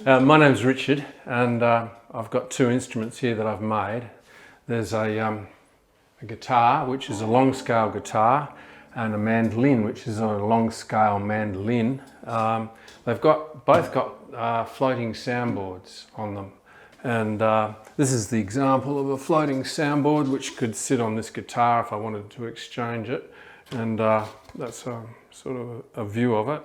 My name's Richard, and I've got two instruments here that I've made. There's a guitar, which is a long scale guitar, and a mandolin, which is a long scale mandolin. They've both got floating soundboards on them, and this is the example of a floating soundboard which could sit on this guitar if I wanted to exchange it, and that's sort of a view of it.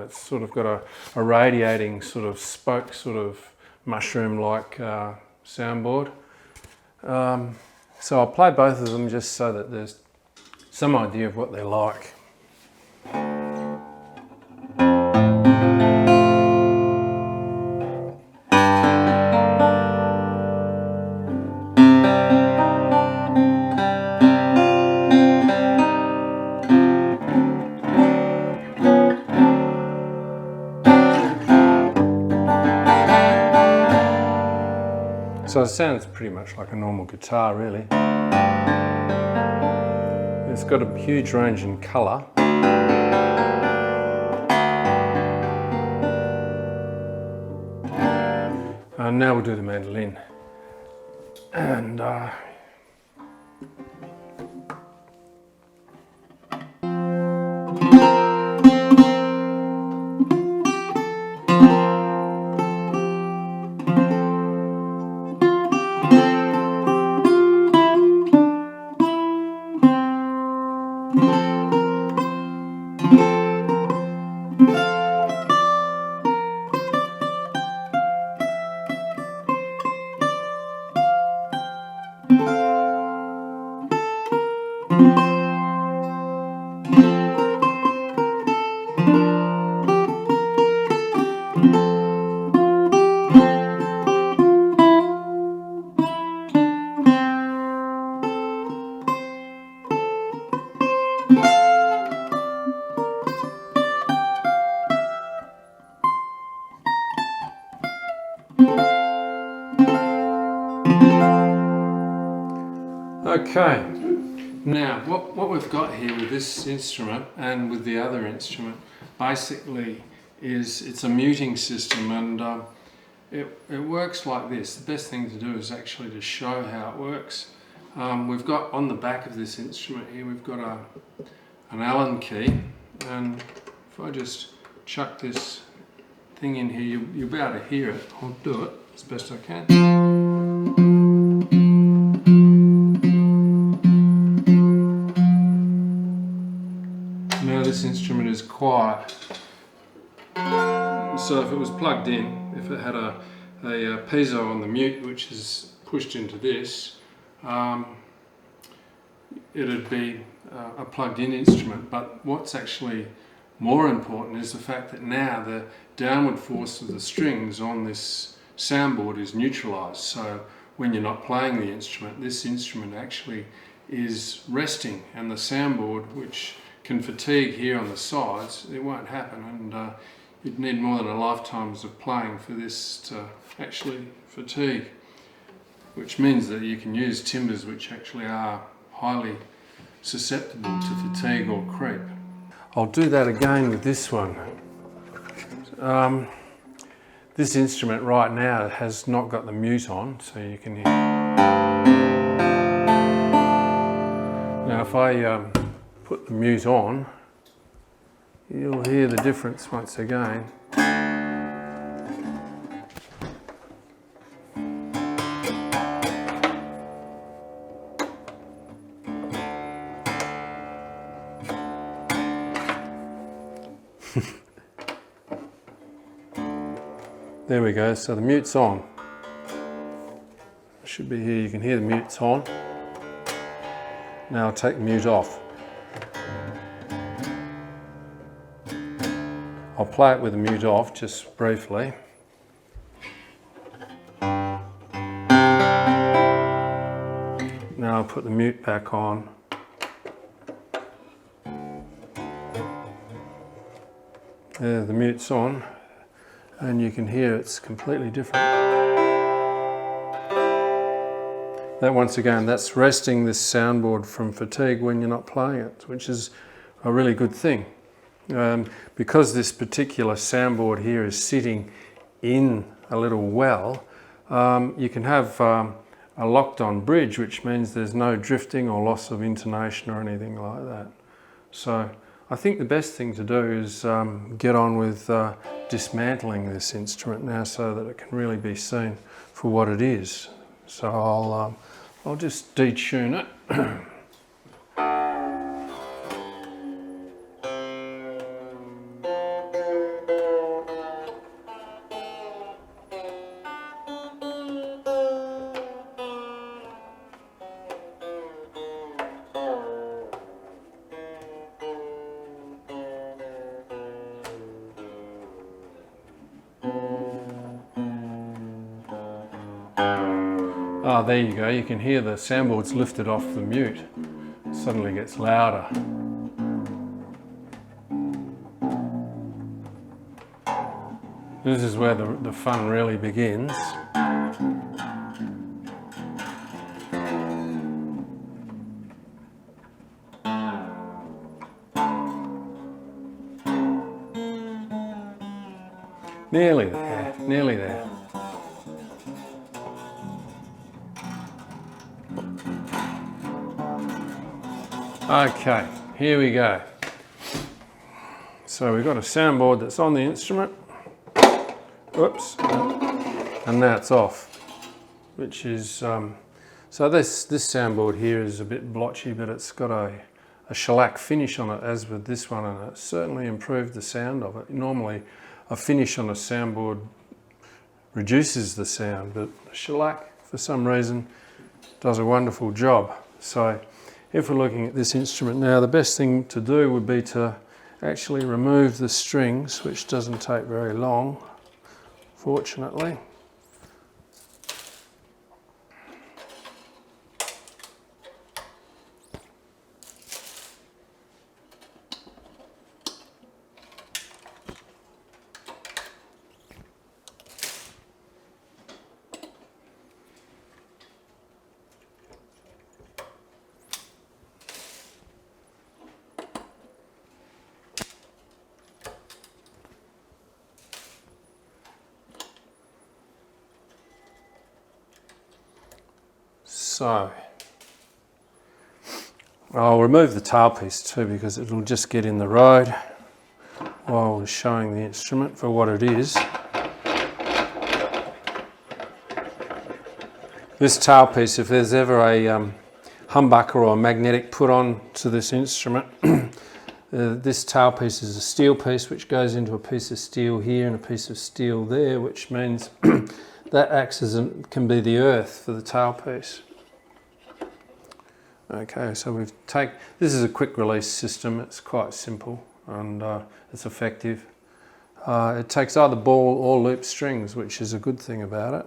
It's sort of got a radiating sort of spoke, sort of mushroom-like soundboard. So I'll play both of them just so that there's some idea of what they're like. So it sounds pretty much like a normal guitar, really. It's got a huge range in colour. And now we'll do the mandolin. And okay, now what we've got here with this instrument and with the other instrument basically is it's a muting system, and it works like this. The best thing to do is actually to show how it works. We've got on the back of this instrument here, we've got an Allen key, and if I just chuck this thing in here, you'll be able to hear it. I'll do it as best I can. Now this instrument is quiet, so if it was plugged in, if it had a piezo on the mute which is pushed into this, it'd be a plugged in instrument. But what's actually more important is the fact that now the downward force of the strings on this soundboard is neutralised, so when you're not playing the instrument, this instrument actually is resting, and the soundboard, which can fatigue here on the sides, it won't happen, and you'd need more than a lifetime's of playing for this to actually fatigue, which means that you can use timbers which actually are highly susceptible to fatigue or creep. I'll do that again with this one. This instrument right now has not got the mute on, so you can hear. Now if I put the mute on, you'll hear the difference once again. There we go, so the mute's on. It should be here, you can hear the mute's on. Now I'll take the mute off. I'll play it with the mute off just briefly. Now I'll put the mute back on. There, the mute's on, and you can hear it's completely different. That once again, that's resting this soundboard from fatigue when you're not playing it, which is a really good thing. Because this particular soundboard here is sitting in a little well, you can have a locked on bridge, which means there's no drifting or loss of intonation or anything like that. So I think the best thing to do is get on with dismantling this instrument now so that it can really be seen for what it is. So I'll just detune it. Oh, there you go. You can hear the soundboard's lifted off the mute. It suddenly gets louder. This is where the fun really begins. Nearly there, nearly there. Okay, here we go. So we've got a soundboard that's on the instrument. Oops, and now it's off, which is, so this soundboard here is a bit blotchy, but it's got a shellac finish on it, as with this one, and it certainly improved the sound of it. Normally a finish on a soundboard reduces the sound, but shellac, for some reason, does a wonderful job. So if we're looking at this instrument now, the best thing to do would be to actually remove the strings, which doesn't take very long, fortunately. So I'll remove the tailpiece too, because it'll just get in the road while we're showing the instrument for what it is. This tailpiece, if there's ever a humbucker or a magnetic put on to this instrument, this tailpiece is a steel piece which goes into a piece of steel here and a piece of steel there, which means that acts as can be the earth for the tailpiece. Okay, so this is a quick release system. It's quite simple and it's effective. It takes either ball or loop strings, which is a good thing about it.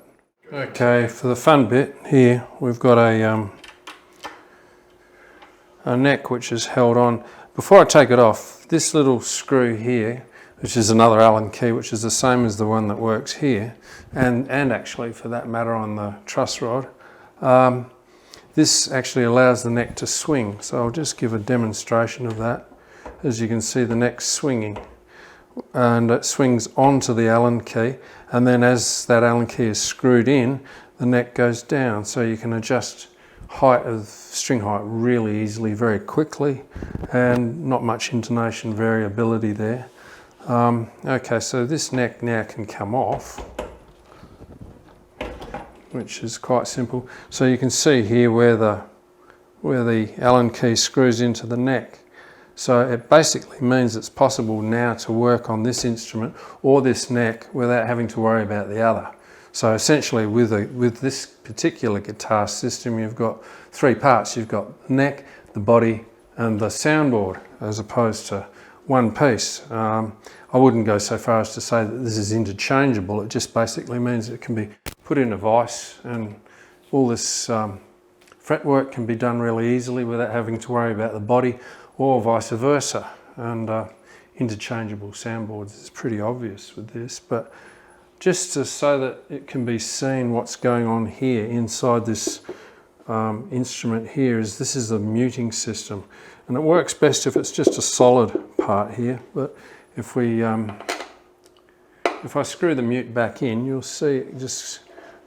Okay, for the fun bit here, we've got a neck which is held on. Before I take it off, this little screw here, which is another Allen key, which is the same as the one that works here, and actually for that matter on the truss rod, this actually allows the neck to swing. So I'll just give a demonstration of that. As you can see, the neck's swinging, and it swings onto the Allen key, and then as that Allen key is screwed in, the neck goes down. So you can adjust string height really easily, very quickly, and not much intonation variability there. Okay, so this neck now can come off, which is quite simple. So you can see here where the Allen key screws into the neck. So it basically means it's possible now to work on this instrument or this neck without having to worry about the other. So essentially with this particular guitar system, you've got three parts. You've got the neck, the body and the soundboard, as opposed to one piece. I wouldn't go so far as to say that this is interchangeable. It just basically means it can be put in a vise, and all this fretwork can be done really easily without having to worry about the body, or vice versa. And interchangeable soundboards is pretty obvious with this, but just so that it can be seen what's going on here inside this instrument here, this is the muting system, and it works best if it's just a solid part here. But if we if I screw the mute back in, you'll see it just,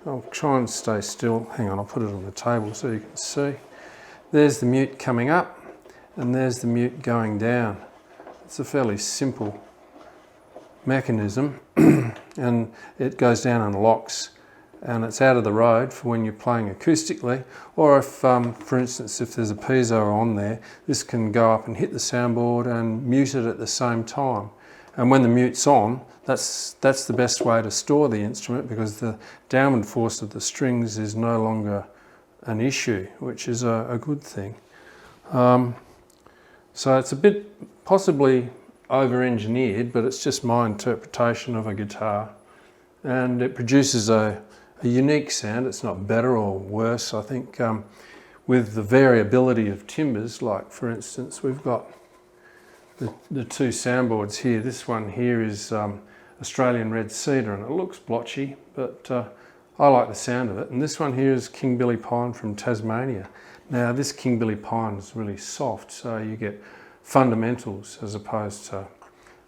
I'll try and stay still. Hang on, I'll put it on the table so you can see. There's the mute coming up and there's the mute going down. It's a fairly simple mechanism and it goes down and locks, and it's out of the road for when you're playing acoustically, or if, for instance, if there's a piezo on there, this can go up and hit the soundboard and mute it at the same time. And when the mute's on, that's the best way to store the instrument, because the downward force of the strings is no longer an issue, which is a good thing. So it's a bit possibly over-engineered, but it's just my interpretation of a guitar, and it produces a unique sound. It's not better or worse. I think with the variability of timbres, like for instance, we've got the two soundboards here. This one here is Australian red cedar, and it looks blotchy, but I like the sound of it. And this one here is King Billy Pine from Tasmania. Now this King Billy Pine is really soft, so you get fundamentals as opposed to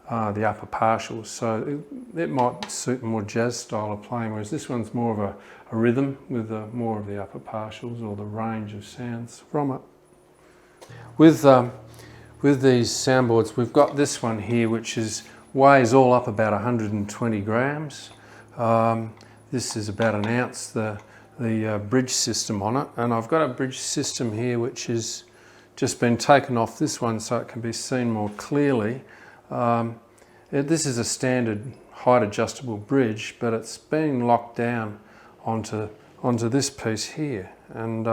the upper partials. So it might suit a more jazz style of playing, whereas this one's more of a rhythm with more of the upper partials, or the range of sounds from it. With these soundboards, we've got this one here, which weighs all up about 120 grams. This is about an ounce, the bridge system on it, and I've got a bridge system here which has just been taken off this one so it can be seen more clearly. This is a standard height adjustable bridge, but it's been locked down onto this piece here, and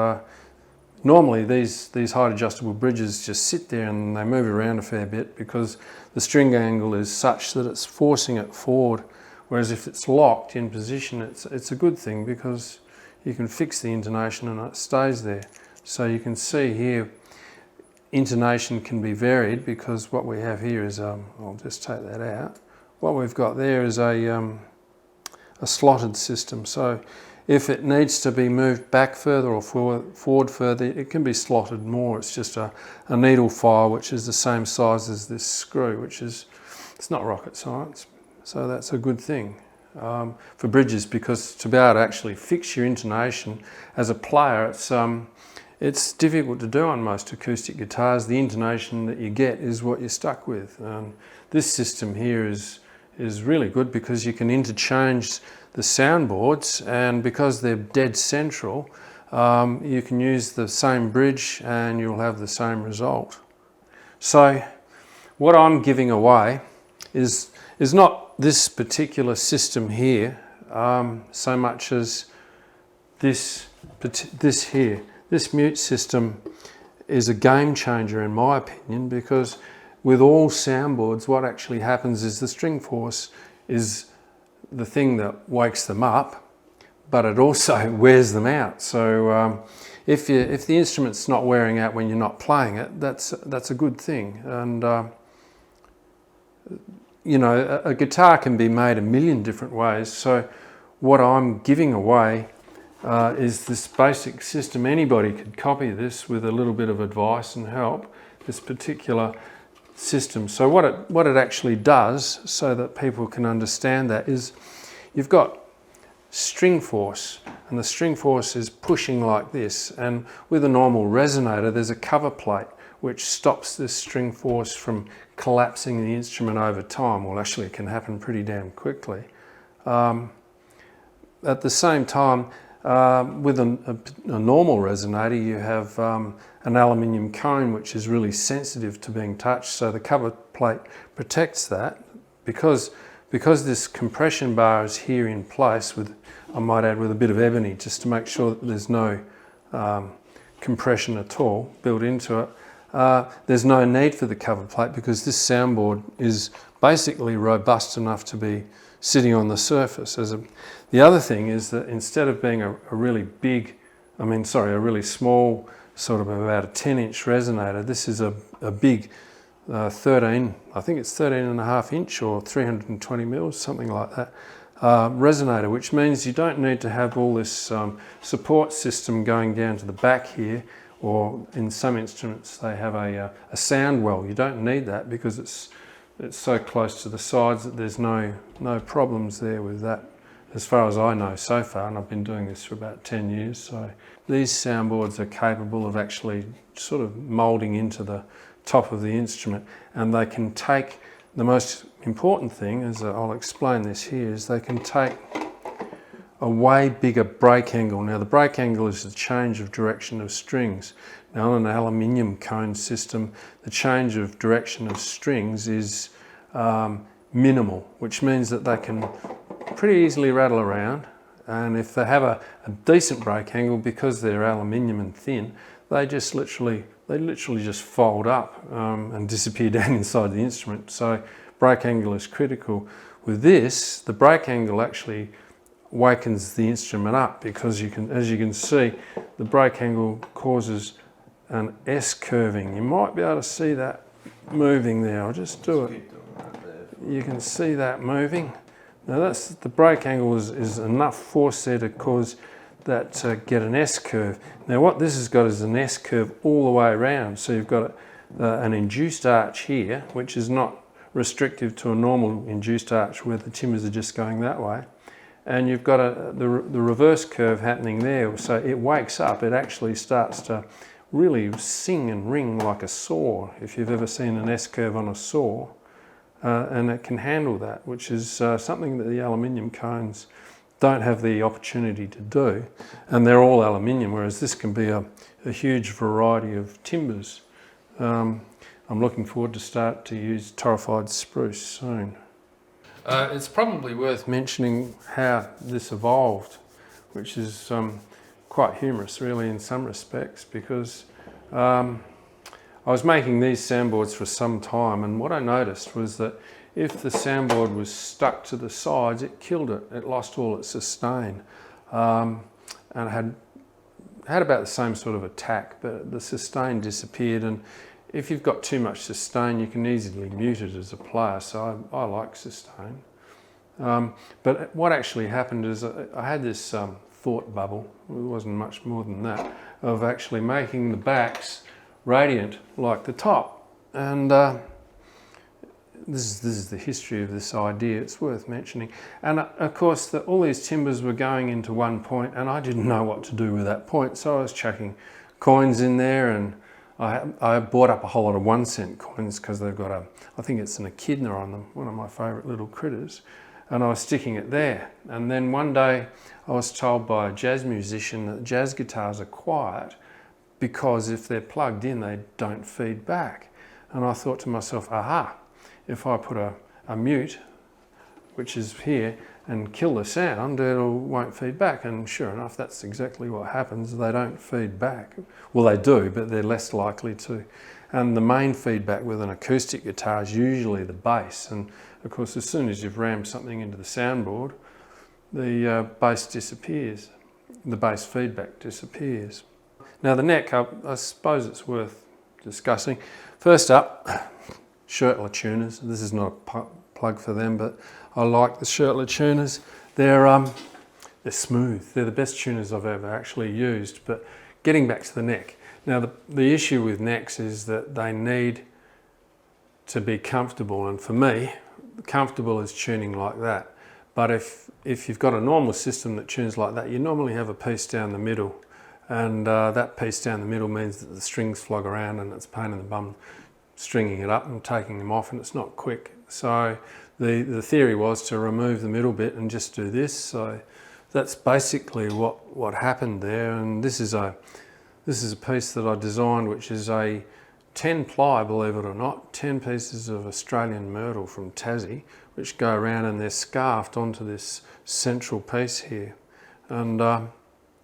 normally these height adjustable bridges just sit there and they move around a fair bit because the string angle is such that it's forcing it forward. Whereas if it's locked in position, it's a good thing, because you can fix the intonation and it stays there. So you can see here, intonation can be varied, because what we have here is, I'll just take that out. What we've got there is a slotted system. So if it needs to be moved back further or forward further, it can be slotted more. It's just a needle file which is the same size as this screw, it's not rocket science. So that's a good thing for bridges, because to be able to actually fix your intonation as a player, it's difficult to do on most acoustic guitars. The intonation that you get is what you're stuck with. This system here is really good because you can interchange the soundboards, and because they're dead central, you can use the same bridge and you'll have the same result. So what I'm giving away is not this particular system here so much as this here. This mute system is a game changer in my opinion, because with all soundboards what actually happens is the string force is the thing that wakes them up, but it also wears them out. So if the instrument's not wearing out when you're not playing it, that's a good thing. And you know, a guitar can be made a million different ways. So what I'm giving away is this basic system. Anybody could copy this with a little bit of advice and help, this particular system. So what it actually does, so that people can understand that, is you've got string force, and the string force is pushing like this, and with a normal resonator there's a cover plate which stops this string force from collapsing the instrument over time. Well, actually it can happen pretty damn quickly. At the same time, with a normal resonator, you have an aluminium cone which is really sensitive to being touched, so the cover plate protects that. Because this compression bar is here in place with, I might add, with a bit of ebony, just to make sure that there's no compression at all built into it. There's no need for the cover plate, because this soundboard is basically robust enough to be sitting on the surface. The other thing is that instead of being a really small, sort of about a 10-inch resonator, this is a big 13, I think it's 13.5 inch or 320 mils, something like that, resonator, which means you don't need to have all this support system going down to the back here, or in some instruments they have a sound well. You don't need that, because it's so close to the sides that there's no problems there with that, as far as I know so far, and I've been doing this for about 10 years. So these soundboards are capable of actually sort of moulding into the top of the instrument, and they can take, the most important thing, as I'll explain this here, is they can take a way bigger break angle. Now the break angle is the change of direction of strings. Now on an aluminium cone system, the change of direction of strings is minimal, which means that they can pretty easily rattle around, and if they have a decent break angle, because they're aluminium and thin, they literally just fold up and disappear down inside the instrument. So break angle is critical. With this, the break angle actually wakens the instrument up, because as you can see, the break angle causes an S curving. You might be able to see that moving there. I'll just do it. You can see that moving. Now that's the break angle is enough force there to cause that to get an S curve. Now what this has got is an S curve all the way around. So you've got an induced arch here, which is not restrictive to a normal induced arch where the timbers are just going that way. And you've got the reverse curve happening there. So it wakes up, it actually starts to really sing and ring like a saw, if you've ever seen an S curve on a saw. And it can handle that, which is something that the aluminium cones don't have the opportunity to do. And they're all aluminium, whereas this can be a huge variety of timbers. I'm looking forward to start to use torrefied spruce soon. It's probably worth mentioning how this evolved, which is quite humorous really in some respects, because I was making these soundboards for some time, and what I noticed was that if the soundboard was stuck to the sides, it killed it. It lost all its sustain, and it had about the same sort of attack, but the sustain disappeared. And if you've got too much sustain, you can easily mute it as a player, so I like sustain. But what actually happened is I had this thought bubble, it wasn't much more than that, of actually making the backs radiant like the top. And this is the history of this idea, it's worth mentioning. And of course all these timbers were going into one point, and I didn't know what to do with that point, so I was chucking coins in there, and I bought up a whole lot of 1 cent coins, because they've got I think it's an echidna on them, one of my favourite little critters, and I was sticking it there. And then one day I was told by a jazz musician that jazz guitars are quiet because if they're plugged in, they don't feed back. And I thought to myself, aha, if I put a mute, which is here, and kill the sound, it won't feed back. And sure enough, that's exactly what happens. They don't feed back. Well, they do, but they're less likely to. And the main feedback with an acoustic guitar is usually the bass. And of course, as soon as you've rammed something into the soundboard, the bass disappears. The bass feedback disappears. Now the neck, I suppose it's worth discussing. First up, Shirtler tuners. This is not a plug for them, but I like the Shirtler tuners. They're smooth. They're the best tuners I've ever actually used. But getting back to the neck. Now the issue with necks is that they need to be comfortable, and for me, comfortable is tuning like that. But if you've got a normal system that tunes like that, you normally have a piece down the middle, and that piece down the middle means that the strings flog around and it's a pain in the bum stringing it up and taking them off, and it's not quick. So the theory was to remove the middle bit and just do this. So that's basically what happened there. And this is a piece that I designed, which is a 10 ply, believe it or not, 10 pieces of Australian myrtle from Tassie, which go around and they're scarfed onto this central piece here. And yeah,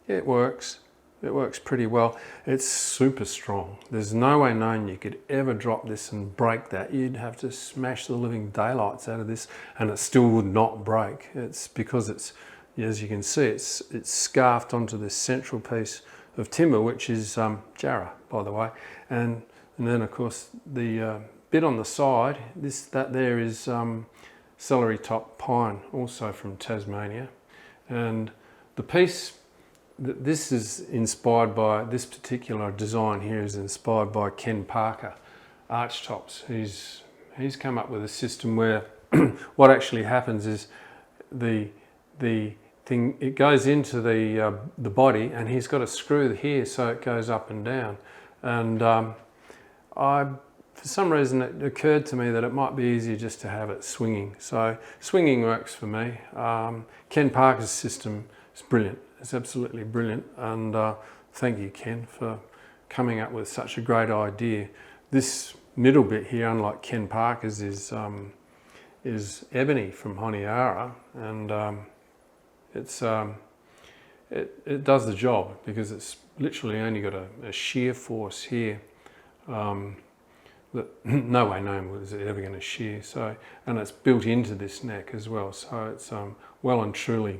it works. It works pretty well. It's super strong. There's no way known you could ever drop this and break that. You'd have to smash the living daylights out of this and it still would not break. It's because it's, as you can see, it's scarfed onto this central piece of timber, which is jarrah, by the way. And then of course the bit on the side, that there is celery top pine, also from Tasmania. And the piece, this is inspired by, this particular design here is inspired by Ken Parker, Archtops. He's come up with a system where what actually happens is the thing, it goes into the body, and he's got a screw here so it goes up and down. And for some reason it occurred to me that it might be easier just to have it swinging. So swinging works for me. Ken Parker's system is brilliant. It's absolutely brilliant. And thank you, Ken, for coming up with such a great idea. This middle bit here, unlike Ken Parker's, is ebony from Honiara, and it does the job because it's literally only got a shear force here that no way known is it ever going to shear. So, and it's built into this neck as well, so it's well and truly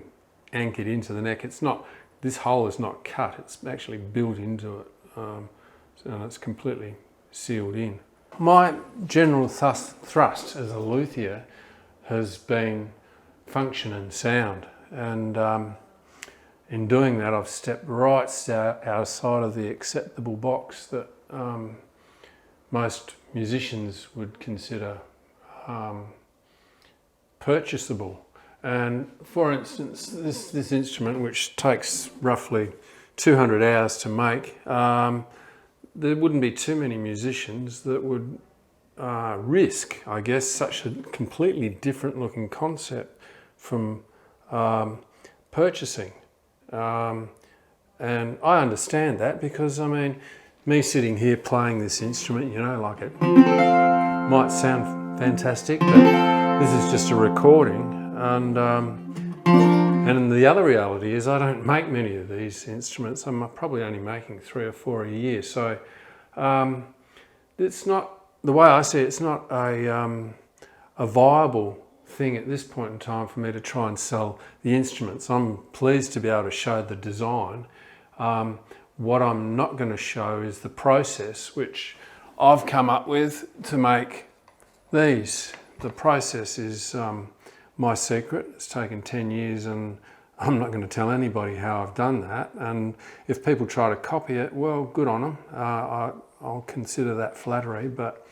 anchored into the neck. It's not, this hole is not cut, it's actually built into it, and it's completely sealed in. My general thrust as a luthier has been function and sound, and in doing that I've stepped right outside of the acceptable box that most musicians would consider purchasable. And for instance, this instrument, which takes roughly 200 hours to make, there wouldn't be too many musicians that would risk, I guess, such a completely different looking concept from purchasing. And I understand that because, I mean, me sitting here playing this instrument, you know, like it might sound fantastic, but this is just a recording. And the other reality is I don't make many of these instruments. I'm probably only making 3 or 4 a year. So it's not, the way I see it, it's not a viable thing at this point in time for me to try and sell the instruments. I'm pleased to be able to show the design. What I'm not going to show is the process which I've come up with to make these. The process is my secret. It's taken 10 years and I'm not going to tell anybody how I've done that. And if people try to copy it, well, good on them. I'll consider that flattery. But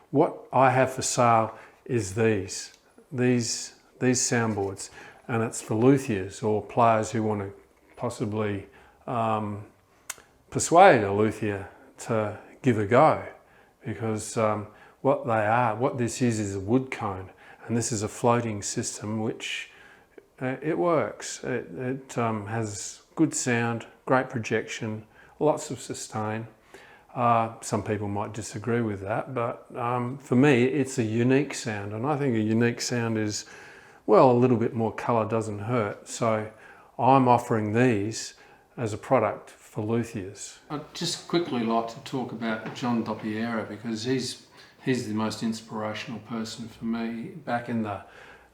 what I have for sale is these soundboards, and it's for luthiers or players who want to possibly persuade a luthier to give a go, because what this is a wood cone, and this is a floating system which it works. It has good sound, great projection, lots of sustain. Some people might disagree with that, but for me it's a unique sound, and I think a unique sound is, well, a little bit more colour doesn't hurt. So I'm offering these as a product for luthiers. I'd just quickly like to talk about John Doppiera, because he's the most inspirational person for me. Back in the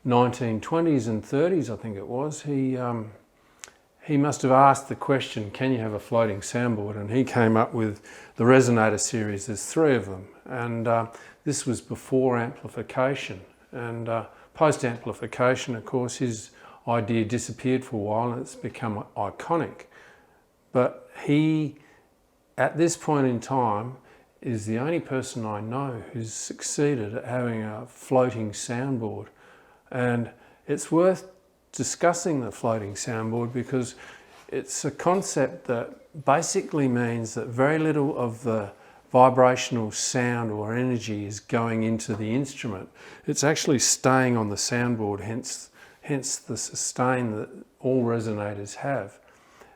1920s and 30s, I think it was, he must have asked the question, can you have a floating soundboard? And he came up with the resonator series. There's 3 of them, and this was before amplification. And post-amplification, of course, his idea disappeared for a while and it's become iconic. But he, at this point in time, is the only person I know who's succeeded at having a floating soundboard. And it's worth discussing the floating soundboard because it's a concept that basically means that very little of the vibrational sound or energy is going into the instrument. It's actually staying on the soundboard, hence the sustain that all resonators have.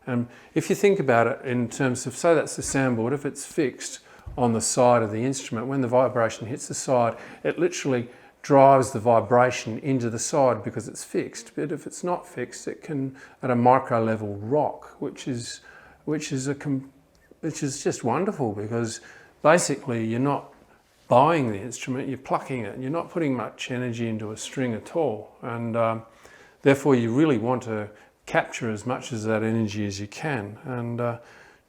And if you think about it in terms of, say that's the soundboard, if it's fixed on the side of the instrument, when the vibration hits the side, it literally drives the vibration into the side because it's fixed. But if it's not fixed, it can, at a micro level, rock, which is just wonderful, because basically you're not bowing the instrument, you're plucking it. You're not putting much energy into a string at all, and therefore you really want to capture as much of that energy as you can. And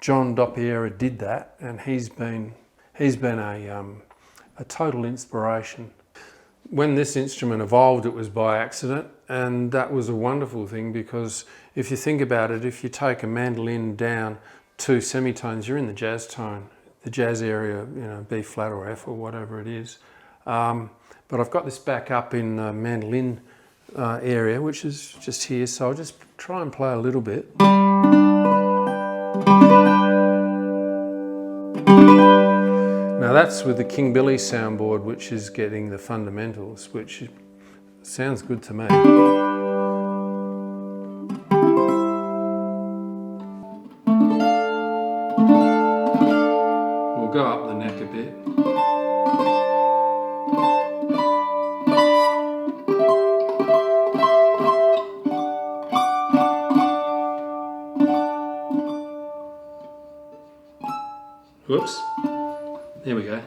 John Doppiera did that, and he's been a total inspiration. When this instrument evolved, it was by accident, and that was a wonderful thing, because if you think about it, if you take a mandolin down 2 semitones, you're in the jazz tone, the jazz area, you know, B flat or F or whatever it is. But I've got this back up in mandolin area, which is just here, so I'll just try and play a little bit. Now that's with the King Billy soundboard, which is getting the fundamentals, which sounds good to me. We'll go up the neck a bit. Whoops. There we go.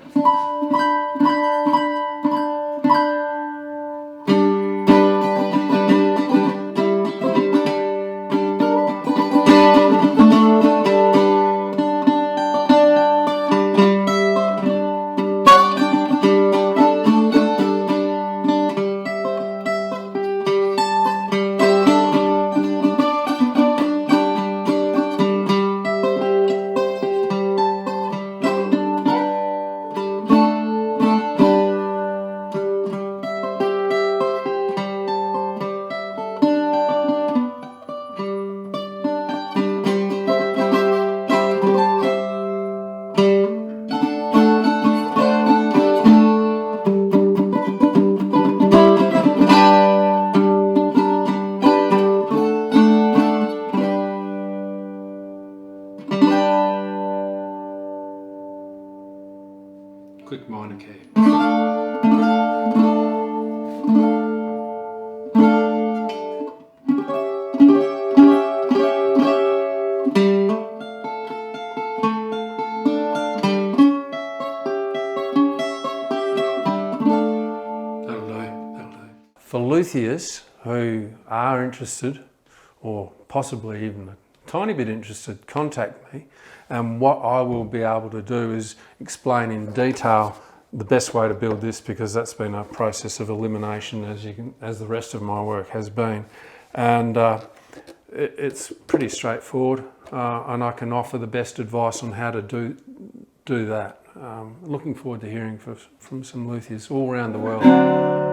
Quick minor key. That'll do. For luthiers who are interested, or possibly even a tiny bit interested, contact me, and what I will be able to do is explain in detail the best way to build this, because that's been a process of elimination as the rest of my work has been, and it's pretty straightforward, and I can offer the best advice on how to do that. Looking forward to hearing from some luthiers all around the world.